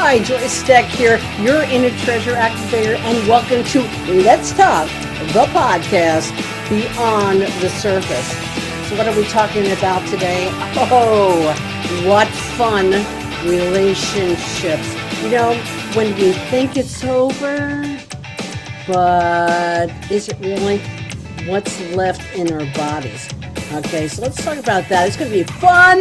Hi, Joyce Stech here, your inner treasure activator, and welcome to Let's Talk, the podcast beyond the surface. So what are we talking about today? Oh, what fun relationships. You know, when we think it's over, but is it really? What's left in our bodies? Okay, so let's talk about that. It's going to be fun.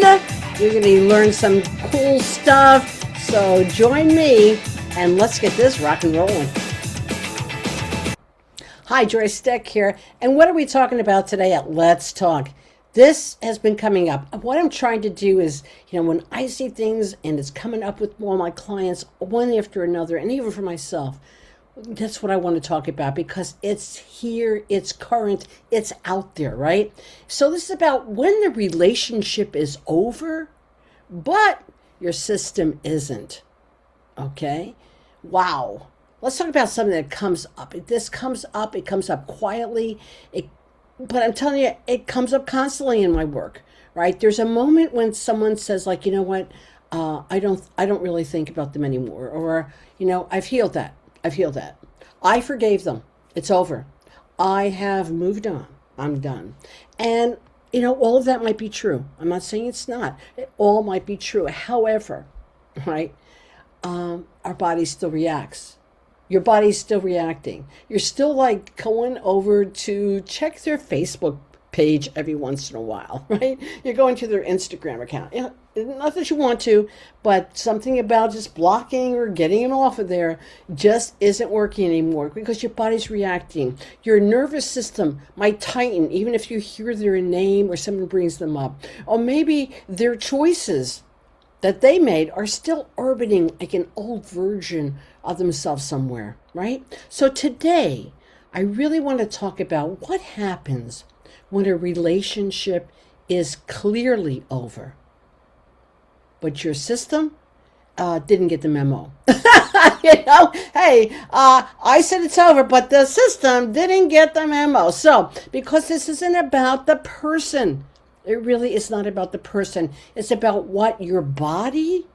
You're going to learn some cool stuff. So join me and let's get this rock and rolling. Hi, Joyce Stech here. And what are we talking about today at Let's Talk? This has been coming up. What I'm trying to do is, when I see things and it's coming up with all my clients, one after another, and even for myself, that's what I want to talk about because it's here, it's current, it's out there, right? So this is about when the relationship is over, but your system isn't. Okay? Wow. Let's talk about something that comes up. This comes up, it comes up quietly, but I'm telling you, it comes up constantly in my work, right? There's a moment when someone says, like, you know what, I don't really think about them anymore, or, I've healed that. I forgave them. It's over. I have moved on. I'm done. And, all of that might be true. I'm not saying it's not. It all might be true. However, right, our body still reacts. Your body's still reacting. You're still like going over to check their Facebook page every once in a while, right? You're going to their Instagram account. Not that you want to, but something about just blocking or getting it off of there just isn't working anymore because your body's reacting. Your nervous system might tighten even if you hear their name or someone brings them up. Or maybe their choices that they made are still orbiting like an old version of themselves somewhere, right? So today, I really want to talk about what happens when a relationship is clearly over, but your system didn't get the memo. Hey, I said it's over, but the system didn't get the memo. So, because this isn't about the person, it really is not about the person. It's about what your body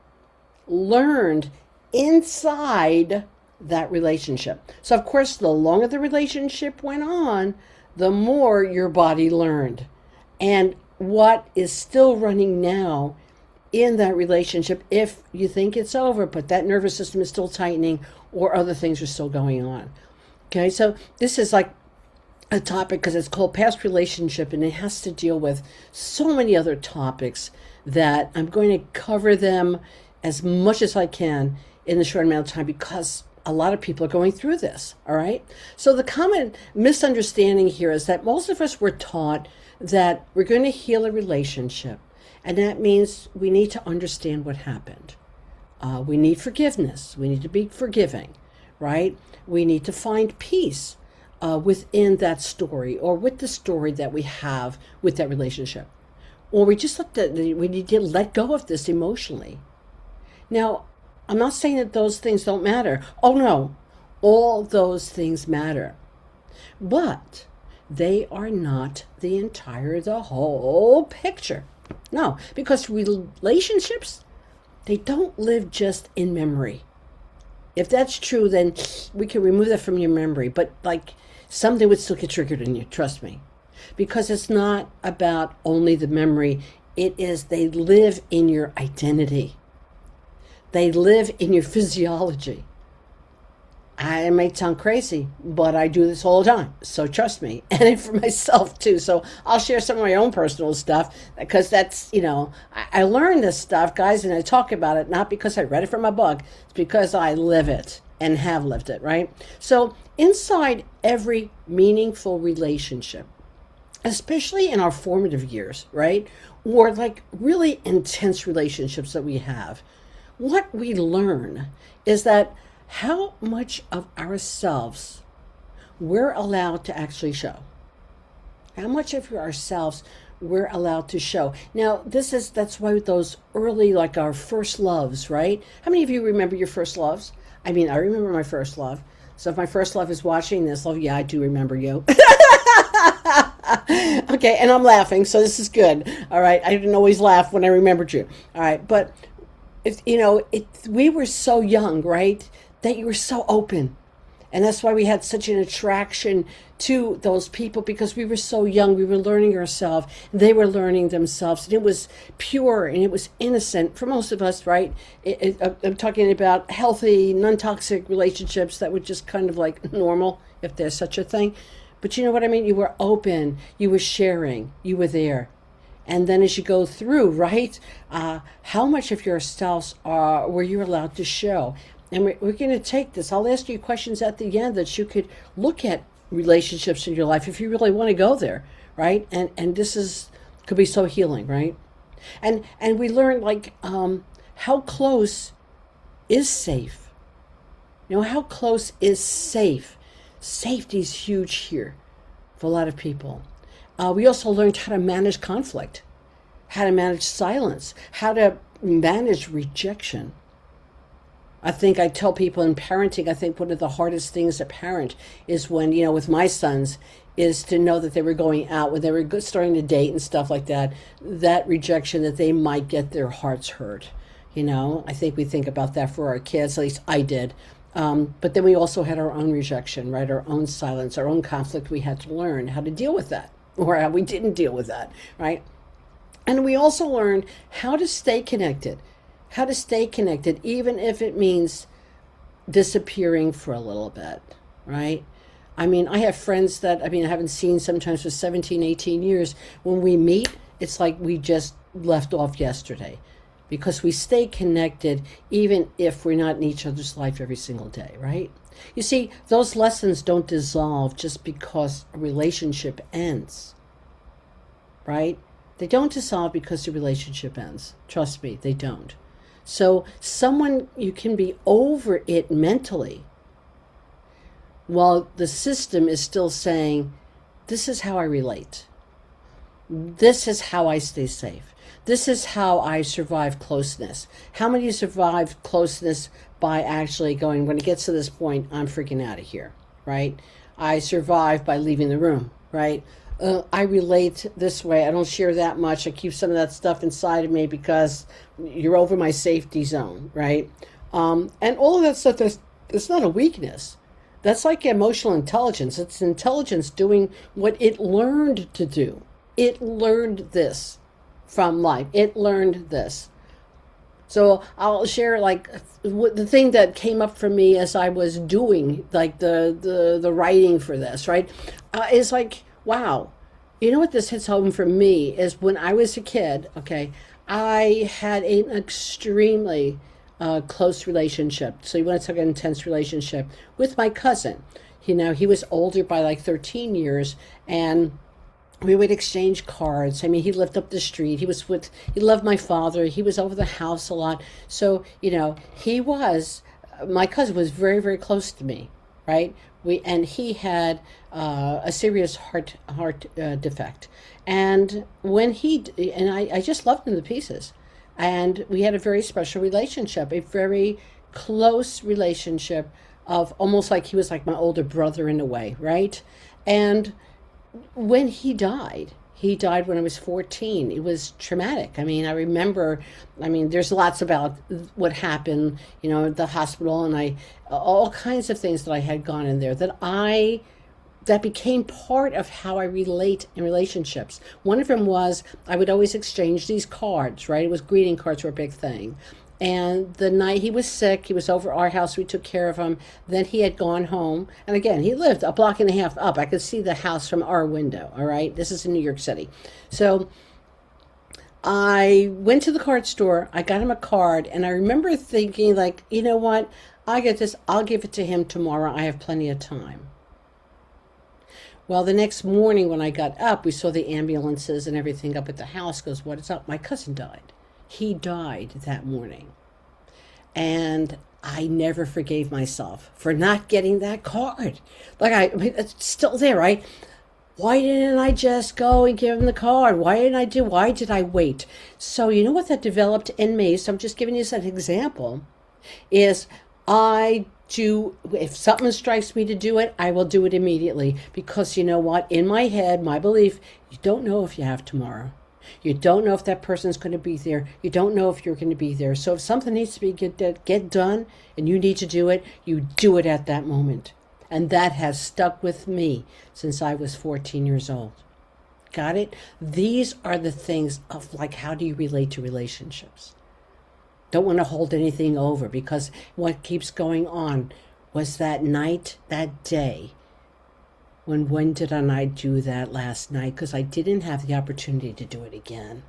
learned inside that relationship. So, of course, the longer the relationship went on, the more your body learned. And what is still running now in that relationship, if you think it's over, but that nervous system is still tightening or other things are still going on. Okay, so this is like a topic because it's called past relationship, and it has to deal with so many other topics that I'm going to cover them as much as I can in the short amount of time because a lot of people are going through this, all right? So the common misunderstanding here is that most of us were taught that we're going to heal a relationship, and that means we need to understand what happened. We need forgiveness. We need to be forgiving, right? We need to find peace within that story or with the story that we have with that relationship. Or we just we need to let go of this emotionally. Now, I'm not saying that those things don't matter. Oh no, all those things matter. But they are not the whole picture. No, because relationships, they don't live just in memory. If that's true, then we can remove that from your memory. But like something would still get triggered in you, trust me. Because it's not about only the memory. It is they live in your identity. They live in your physiology. I might sound crazy, but I do this all the time. So trust me, and for myself too. So I'll share some of my own personal stuff because that's, I learned this stuff, guys, and I talk about it not because I read it from a book. It's because I live it and have lived it, right? So inside every meaningful relationship, especially in our formative years, right? Or like really intense relationships that we have, what we learn is that how much of ourselves we're allowed to actually show. How much of ourselves we're allowed to show. Now, that's why those early, like our first loves, right? How many of you remember your first loves? I mean, I remember my first love. So if my first love is watching this, love, yeah, I do remember you. Okay, and I'm laughing, so this is good. All right, I didn't always laugh when I remembered you. All right, but if you know, we were so young, right? That you were so open. And that's why we had such an attraction to those people, because we were so young. We were learning ourselves. They were learning themselves. And it was pure and it was innocent for most of us, right? I'm talking about healthy, non-toxic relationships that were just kind of like normal, if there's such a thing. But you know what I mean? You were open. You were sharing. You were there. And then as you go through, right, how much of yourselves were you allowed to show? And we're going to take this. I'll ask you questions at the end that you could look at relationships in your life if you really want to go there, right? And this is could be so healing, right? And we learn like how close is safe. You know, how close is safe? Safety is huge here for a lot of people. We also learned how to manage conflict, how to manage silence, how to manage rejection. I think I tell people in parenting, I think one of the hardest things to parent is when, you know, with my sons, is to know that they were going out, when they were starting to date and stuff like that, that rejection, that they might get their hearts hurt. You know, I think we think about that for our kids, at least I did. But then we also had our own rejection, right? Our own silence, our own conflict. We had to learn how to deal with that, or how we didn't deal with that, right? And we also learned how to stay connected. How to stay connected, even if it means disappearing for a little bit, right? I mean, I have friends that, I mean, I haven't seen sometimes for 17, 18 years. When we meet, it's like we just left off yesterday, because we stay connected even if we're not in each other's life every single day, right? You see, those lessons don't dissolve just because a relationship ends, right? They don't dissolve because the relationship ends. Trust me, they don't. So someone, you can be over it mentally while the system is still saying, this is how I relate. This is how I stay safe. This is how I survive closeness. How many survive closeness by actually going, when it gets to this point, I'm freaking out of here, right? I survive by leaving the room, right? I relate this way. I don't share that much. I keep some of that stuff inside of me because you're over my safety zone, right? And all of that stuff, it's not a weakness. That's like emotional intelligence. It's intelligence doing what it learned to do. It learned this from life. It learned this. So I'll share like the thing that came up for me as I was doing like the writing for this, right? Is like, wow, you know what this hits home for me is when I was a kid, okay, I had an extremely close relationship. So you want to talk an intense relationship with my cousin. You know, he was older by like 13 years, and we would exchange cards. I mean, he lived up the street. He loved my father. He was over the house a lot. So, you know, my cousin was very, very close to me, right? And he had a serious heart defect. And I just loved him to pieces. And we had a very special relationship, a very close relationship of almost like he was like my older brother in a way, right? And when he died when I was 14. It was traumatic. I mean, I remember, there's lots about what happened, you know, at the hospital, and all kinds of things that I had gone in there that became part of how I relate in relationships. One of them was I would always exchange these cards, right? It was greeting cards were a big thing. And the night he was sick, he was over our house. We took care of him. Then he had gone home. And again, he lived a block and a half up. I could see the house from our window, all right? This is in New York City. So I went to the card store. I got him a card. And I remember thinking, like, you know what? I get this. I'll give it to him tomorrow. I have plenty of time. Well, the next morning when I got up, we saw the ambulances and everything up at the house. Goes, what is up? My cousin died. He died that morning. And I never forgave myself for not getting that card. It's still there, right? Why didn't I just go and give him the card? Why did I wait? So you know what that developed in me? So I'm just giving you an example. Is if something strikes me to do it, I will do it immediately. Because you know what? In my head, my belief, you don't know if you have tomorrow. You don't know if that person's going to be there. You don't know if you're going to be there. So if something needs to be get done and you need to do it, you do it at that moment. And that has stuck with me since I was 14 years old. Got it? These are the things of like, how do you relate to relationships? Don't want to hold anything over, because what keeps going on was that night, that day. When did I do that last night? Because I didn't have the opportunity to do it again.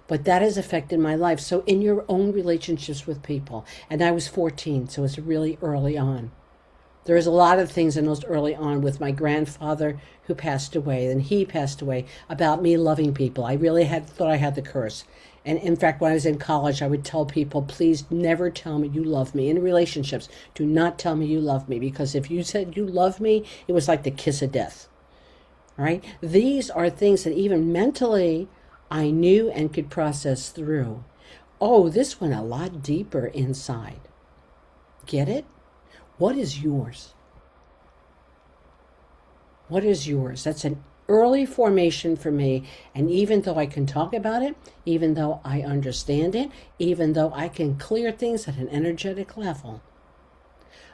But that has affected my life. So in your own relationships with people, and I was 14, so it's really early on. There's a lot of things in those early on with my grandfather who passed away, and he passed away, about me loving people. I really thought I had the curse. And in fact, when I was in college, I would tell people, please never tell me you love me. In relationships, do not tell me you love me, because if you said you love me, it was like the kiss of death. All right? These are things that even mentally I knew and could process through. Oh, this went a lot deeper inside. Get it? What is yours? What is yours? That's an early formation for me. And even though I can talk about it, even though I understand it, even though I can clear things at an energetic level,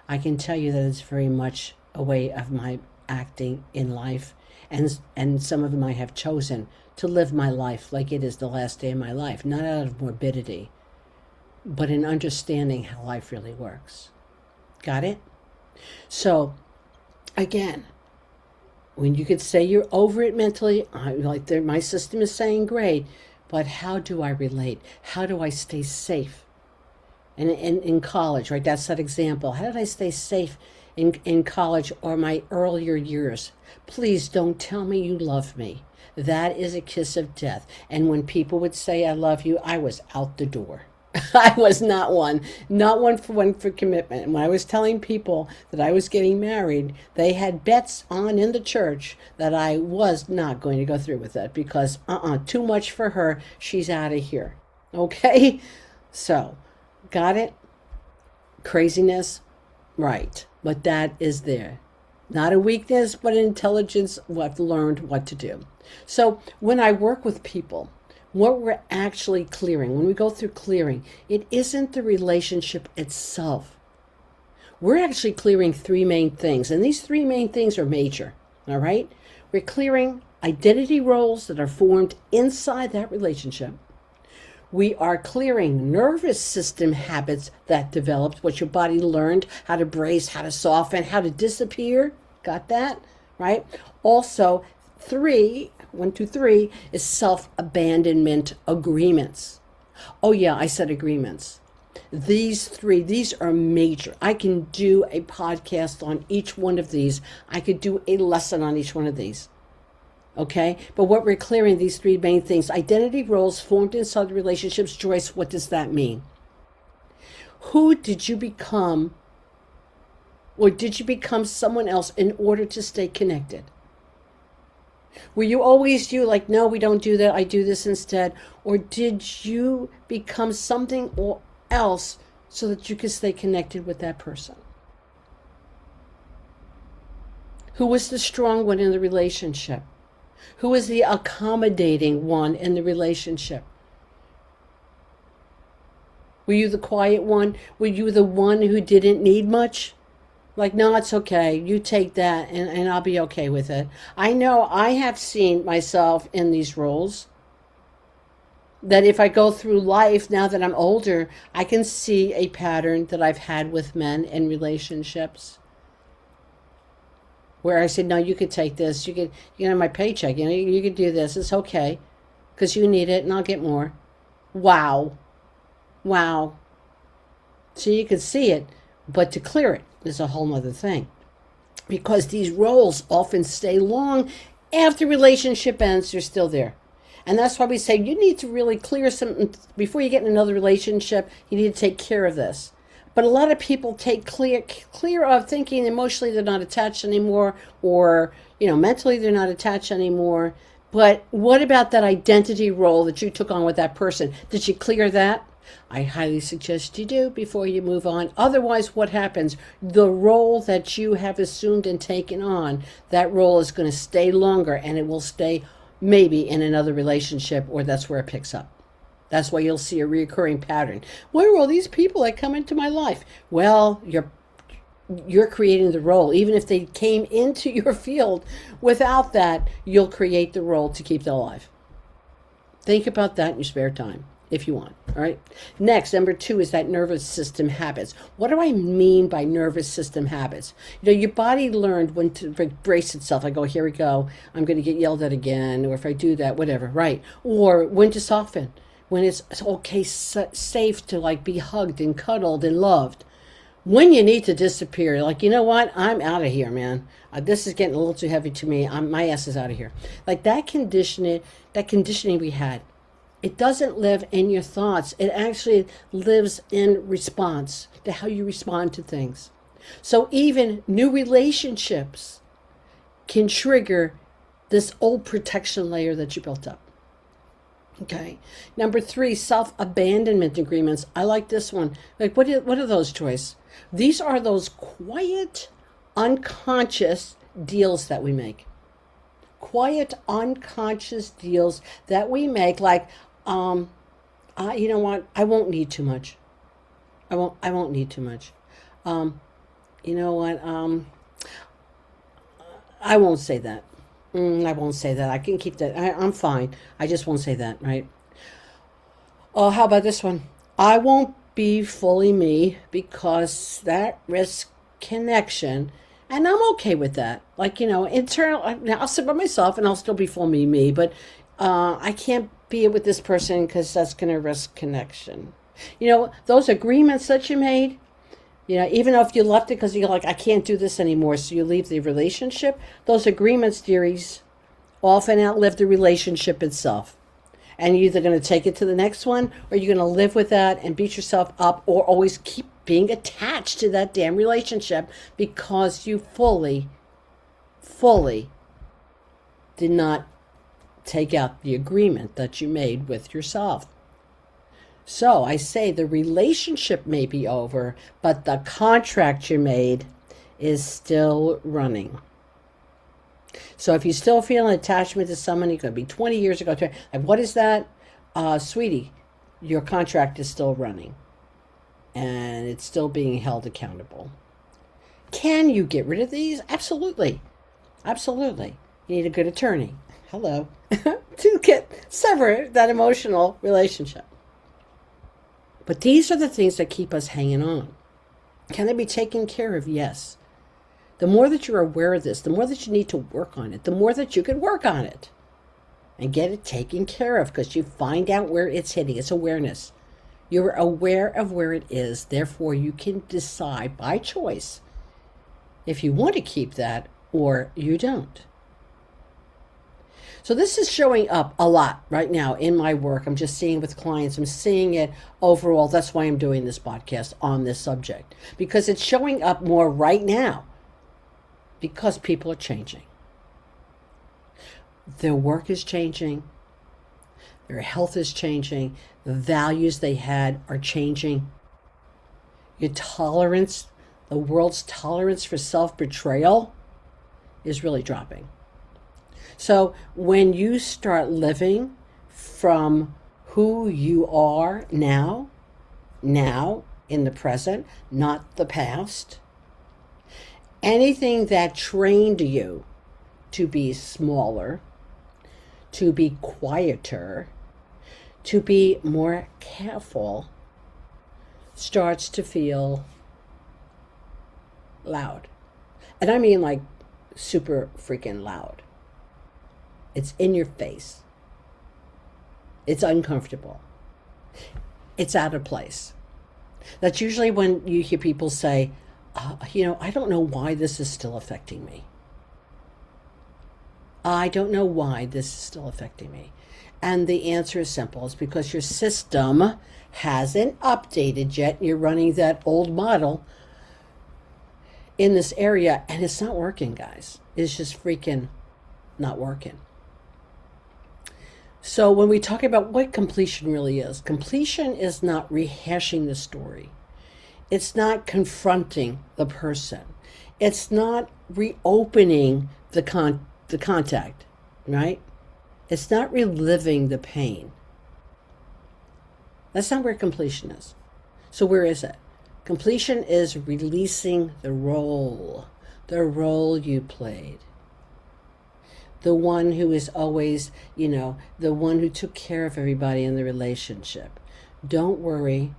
I can tell you that it's very much a way of my acting in life. And some of them I have chosen to live my life like it is the last day of my life, not out of morbidity, but in understanding how life really works. Got it? So, again, when you could say you're over it mentally, my system is saying great, but how do I relate? How do I stay safe? And in college, right, that's that example. How did I stay safe in college or my earlier years? Please don't tell me you love me. That is a kiss of death. And when people would say I love you, I was out the door. I was not one for commitment. And when I was telling people that I was getting married, they had bets on in the church that I was not going to go through with it, because too much for her. She's out of here. Okay? So, got it? Craziness? Right. But that is there. Not a weakness, but an intelligence. I've learned what to do. So, when I work with people, what we're actually clearing, when we go through clearing, it isn't the relationship itself. We're actually clearing three main things, and these three main things are major, all right? We're clearing identity roles that are formed inside that relationship. We are clearing nervous system habits that developed, what your body learned, how to brace, how to soften, how to disappear. Got that? Right? Also, 1, 2, 3 is self-abandonment agreements. Oh yeah, I said agreements. These are major. I can do a podcast on each one of these. I could do a lesson on each one of these. Okay? But what we're clearing, these three main things: identity roles formed inside the relationships. Joyce, what does that mean? Who did you become, or did you become someone else in order to stay connected? Were you always you, like, no, we don't do that, I do this instead? Or did you become something else so that you could stay connected with that person? Who was the strong one in the relationship? Who was the accommodating one in the relationship? Were you the quiet one? Were you the one who didn't need much? Like, no, it's okay. You take that and I'll be okay with it. I know I have seen myself in these roles. That if I go through life, now that I'm older, I can see a pattern that I've had with men in relationships. Where I said, no, you could take this. You have my paycheck. You could do this. It's okay. Because you need it and I'll get more. Wow. So you could see it, but to clear it is a whole other thing, because these roles often stay long after relationship ends. They're still there, and that's why we say you need to really clear some before you get in another relationship. You need to take care of this. But a lot of people take clear of thinking emotionally they're not attached anymore, or mentally they're not attached anymore. But what about that identity role that you took on with that person? Did you clear that? I highly suggest you do before you move on. Otherwise, what happens? The role that you have assumed and taken on, that role is going to stay longer, and it will stay maybe in another relationship, or that's where it picks up. That's why you'll see a recurring pattern. Why are all these people that come into my life? Well, you're creating the role. Even if they came into your field without that, you'll create the role to keep them alive. Think about that in your spare time, if you want. All right. Next, number 2 is that nervous system habits. What do I mean by nervous system habits? Your body learned when to brace itself. I go, here we go. I'm going to get yelled at again. Or if I do that, whatever. Right. Or when to soften. When it's okay, safe to like be hugged and cuddled and loved. When you need to disappear, like, you know what? I'm out of here, man. This is getting a little too heavy to me. My ass is out of here. Like that conditioning we had, it doesn't live in your thoughts. It actually lives in response to how you respond to things. So even new relationships can trigger this old protection layer that you built up. Okay. Number 3, self-abandonment agreements. I like this one. Like, what are those, Joyce? These are those quiet, unconscious deals that we make. Quiet, unconscious deals that we make. Like, you know what? I won't need too much. I won't need too much. You know what? I won't say that. I won't say that. I can keep that. I'm fine. I just won't say that, right? Oh, how about this one? I won't be fully me because that risks connection. And I'm okay with that. Like, internal, I'll sit by myself and I'll still be full me. But I can't be with this person because that's going to risk connection. Those agreements that you made, even though if you left it because you're like, I can't do this anymore, so you leave the relationship, those agreements, dearies, often outlive the relationship itself. And you're either going to take it to the next one, or you're going to live with that and beat yourself up, or always keep being attached to that damn relationship because you fully did not take out the agreement that you made with yourself. So I say the relationship may be over, but the contract you made is still running. So if you still feel an attachment to someone, it could be 20 years ago. Like, what is that? Sweetie, your contract is still running. And it's still being held accountable. Can you get rid of these? Absolutely. Absolutely. You need a good attorney. Hello. to sever that emotional relationship. But these are the things that keep us hanging on. Can they be taken care of? Yes. The more that you're aware of this, the more that you need to work on it, the more that you can work on it and get it taken care of, because you find out where it's hitting. It's awareness. You're aware of where it is. Therefore, you can decide by choice if you want to keep that or you don't. So this is showing up a lot right now in my work. I'm just seeing with clients. I'm seeing it overall. That's why I'm doing this podcast on this subject, because it's showing up more right now because people are changing. Their work is changing. Their health is changing. The values they had are changing. Your tolerance, the world's tolerance for self-betrayal is really dropping. So when you start living from who you are now in the present, not the past, anything that trained you to be smaller, to be quieter, to be more careful, starts to feel loud. And I mean like super freaking loud. It's in your face. It's uncomfortable. It's out of place. That's usually when you hear people say, I don't know why this is still affecting me. I don't know why this is still affecting me. And the answer is simple. It's because your system hasn't updated yet. You're running that old model in this area, and it's not working, guys. It's just freaking not working. So when we talk about what completion really is, completion is not rehashing the story. It's not confronting the person. It's not reopening the contact, right? It's not reliving the pain. That's not where completion is. So where is it? Completion is releasing the role you played. The one who is always, the one who took care of everybody in the relationship. Don't worry,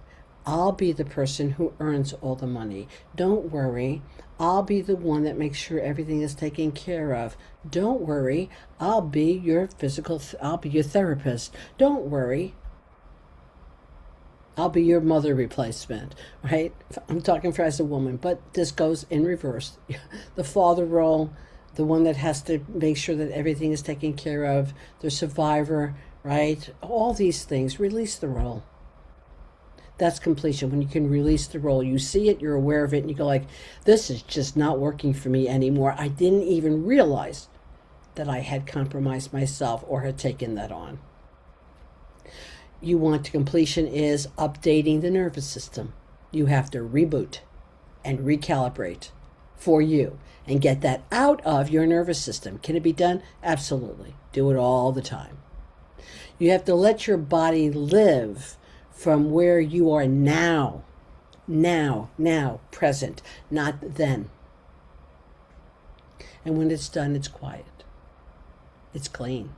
I'll be the person who earns all the money. Don't worry, I'll be the one that makes sure everything is taken care of. Don't worry, I'll be your therapist. Don't worry, I'll be your mother replacement, right? I'm talking for as a woman, but this goes in reverse. The father role, the one that has to make sure that everything is taken care of, the survivor, right? All these things, release the role. That's completion. When you can release the role, you see it, you're aware of it, and you go like, this is just not working for me anymore. I didn't even realize that I had compromised myself or had taken that on. You want to completion is updating the nervous system. You have to reboot and recalibrate for you and get that out of your nervous system. Can it be done? Absolutely. Do it all the time. You have to let your body live from where you are now, present, not then. And when it's done, it's quiet. It's clean.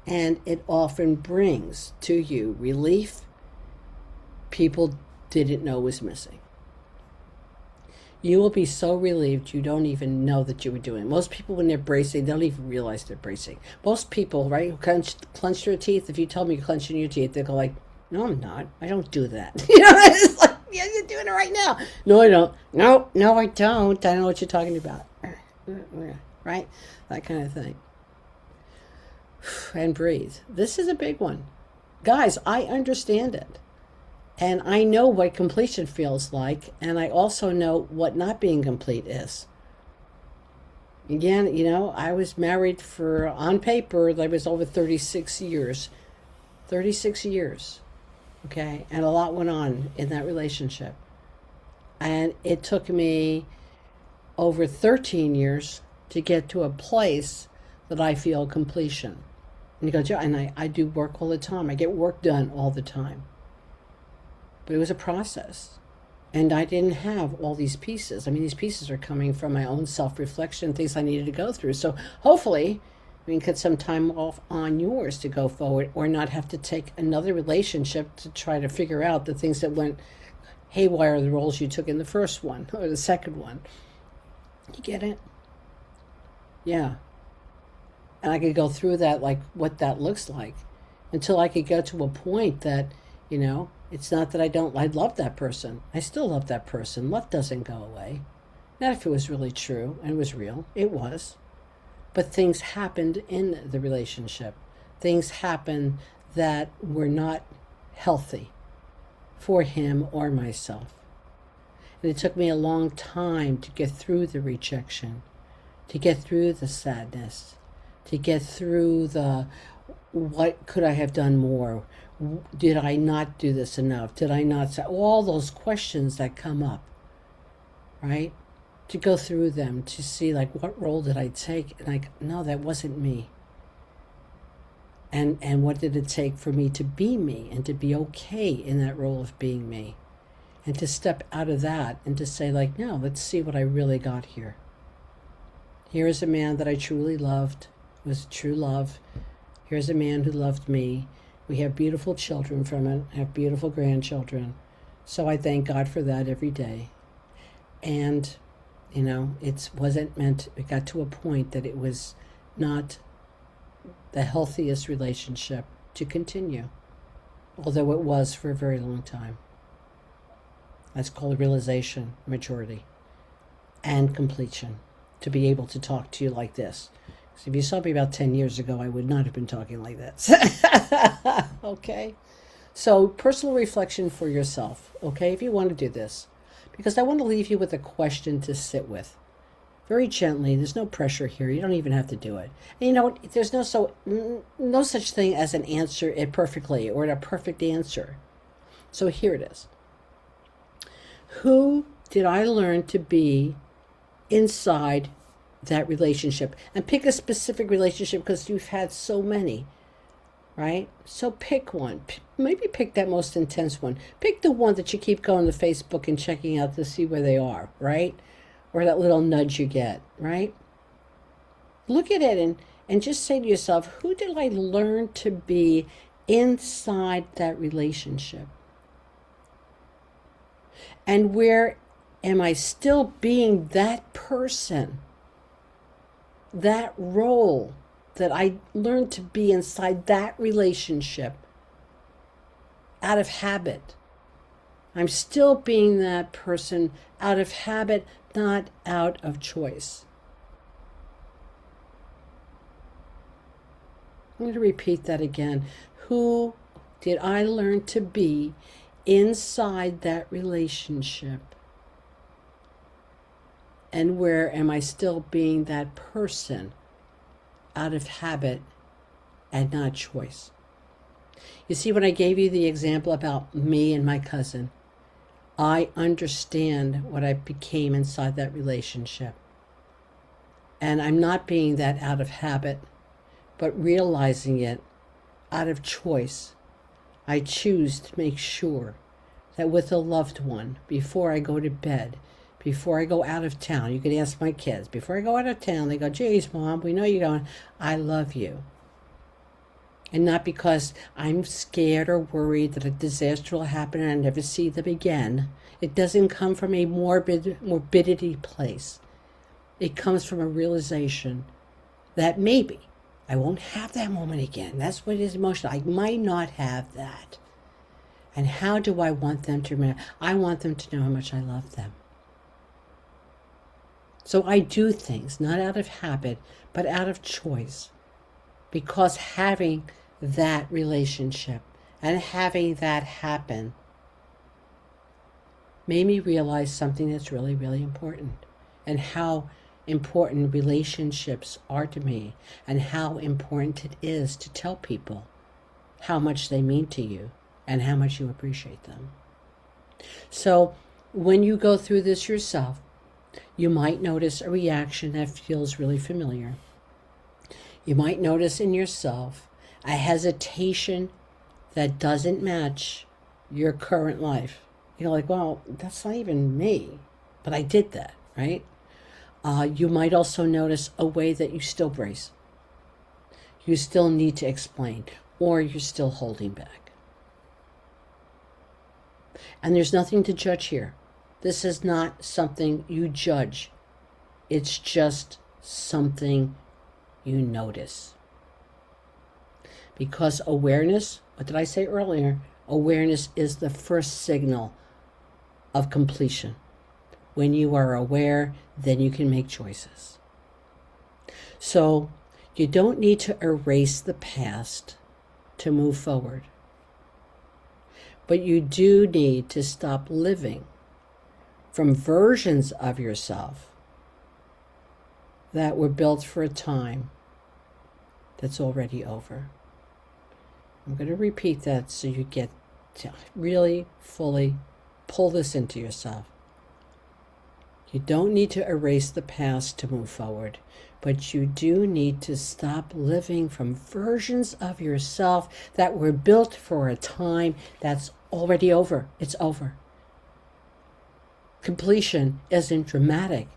And it often brings to you relief people didn't know was missing. You will be so relieved you don't even know that you were doing it. Most people, when they're bracing, they don't even realize they're bracing. Most people, right, who clench their teeth, if you tell me you're clenching your teeth, they go like, no, I'm not. I don't do that. It's like, yeah, you're doing it right now. No, I don't. No, I don't. I know what you're talking about. Right? That kind of thing. And breathe. This is a big one. Guys, I understand it. And I know what completion feels like. And I also know what not being complete is. Again, I was married on paper, I was over 36 years. 36 years. Okay? And a lot went on in that relationship. And it took me over 13 years to get to a place that I feel completion. And he goes, yeah, and I do work all the time. I get work done all the time. But it was a process. And I didn't have all these pieces. I mean, these pieces are coming from my own self-reflection, things I needed to go through. So hopefully we can cut some time off on yours to go forward or not have to take another relationship to try to figure out the things that went haywire, the roles you took in the first one or the second one. You get it? Yeah. And I could go through that, like what that looks like, until I could get to a point that, it's not that I love that person. I still love that person. Love doesn't go away. Not if it was really true and was real. It was. But things happened in the relationship. Things happened that were not healthy for him or myself. And it took me a long time to get through the rejection, to get through the sadness, to get through what could I have done more? Did I not do this enough? Did I not say all those questions that come up, right? To go through them, to see like what role did I take? And like, no, that wasn't me. And what did it take for me to be me and to be okay in that role of being me? And to step out of that and to say like, no, let's see what I really got here. Here is a man that I truly loved. It was true love. Here's a man who loved me. We have beautiful children from it, have beautiful grandchildren. So I thank God for that every day. And, it wasn't meant, it got to a point that it was not the healthiest relationship to continue, although it was for a very long time. That's called realization, maturity, and completion, to be able to talk to you like this. So if you saw me about 10 years ago, I would not have been talking like this. Okay? So personal reflection for yourself, okay, if you want to do this. Because I want to leave you with a question to sit with. Very gently. There's no pressure here. You don't even have to do it. And there's no such thing as an answer it perfectly or a perfect answer. So here it is. Who did I learn to be inside that relationship. And pick a specific relationship because you've had so many, right? So pick one. Maybe pick that most intense one. Pick the one that you keep going to Facebook and checking out to see where they are, right? Or that little nudge you get, right? Look at it and just say to yourself, who did I learn to be inside that relationship? And where am I still being that person, that role that I learned to be inside that relationship out of habit? I'm still being that person out of habit, not out of choice. I'm going to repeat that again. Who did I learn to be inside that relationship? And where am I still being that person out of habit and not choice? You see, when I gave you the example about me and my cousin, I understand what I became inside that relationship. And I'm not being that out of habit, but realizing it out of choice. I choose to make sure that with a loved one, before I go to bed, before I go out of town, you could ask my kids, before I go out of town, they go, geez, Mom, we know you're going, I love you. And not because I'm scared or worried that a disaster will happen and I never see them again. It doesn't come from a morbidity place. It comes from a realization that maybe I won't have that moment again. That's what is emotional. I might not have that. And how do I want them to remember? I want them to know how much I love them. So I do things, not out of habit, but out of choice. Because having that relationship and having that happen made me realize something that's really, really important. And how important relationships are to me, and how important it is to tell people how much they mean to you and how much you appreciate them. So when you go through this yourself, you might notice a reaction that feels really familiar. You might notice in yourself a hesitation that doesn't match your current life. You're like, well, that's not even me, but I did that, right? You might also notice a way that you still brace. You still need to explain, or you're still holding back. And there's nothing to judge here. This is not something you judge. It's just something you notice. Because awareness, what did I say earlier? Awareness is the first signal of completion. When you are aware, then you can make choices. So you don't need to erase the past to move forward. But you do need to stop living from versions of yourself that were built for a time that's already over. I'm going to repeat that so you get to really fully pull this into yourself. You don't need to erase the past to move forward, but you do need to stop living from versions of yourself that were built for a time that's already over. It's over. Completion isn't dramatic.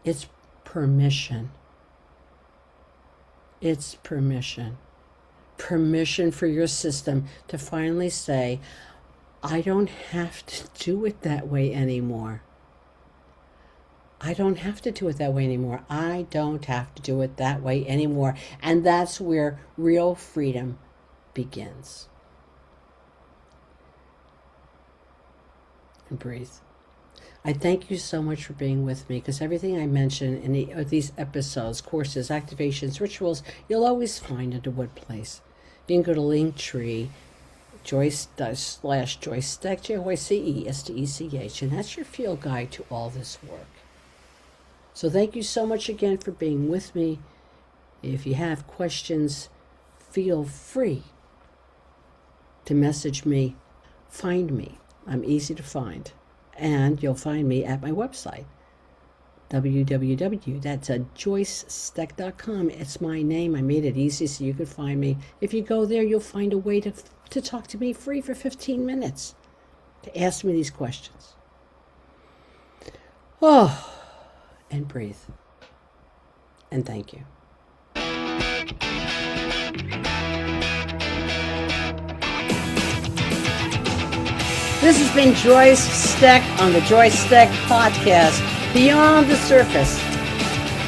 It's permission. It's permission. Permission for your system to finally say, I don't have to do it that way anymore. I don't have to do it that way anymore. I don't have to do it that way anymore. And that's where real freedom begins. And breathe. I thank you so much for being with me, because everything I mention in these episodes, courses, activations, rituals, you'll always find under what place. You can go to Linktree, Joyce / Joyce Stech, JoyceStech, and that's your field guide to all this work. So thank you so much again for being with me. If you have questions, feel free to message me. Find me. I'm easy to find. And you'll find me at my website, www. That's JoyceStech.com. It's my name. I made it easy so you could find me. If you go there, you'll find a way to talk to me free for 15 minutes, to ask me these questions. Oh, and breathe. And thank you. This has been Joyce Stech on the Joyce Stech Podcast, Beyond the Surface.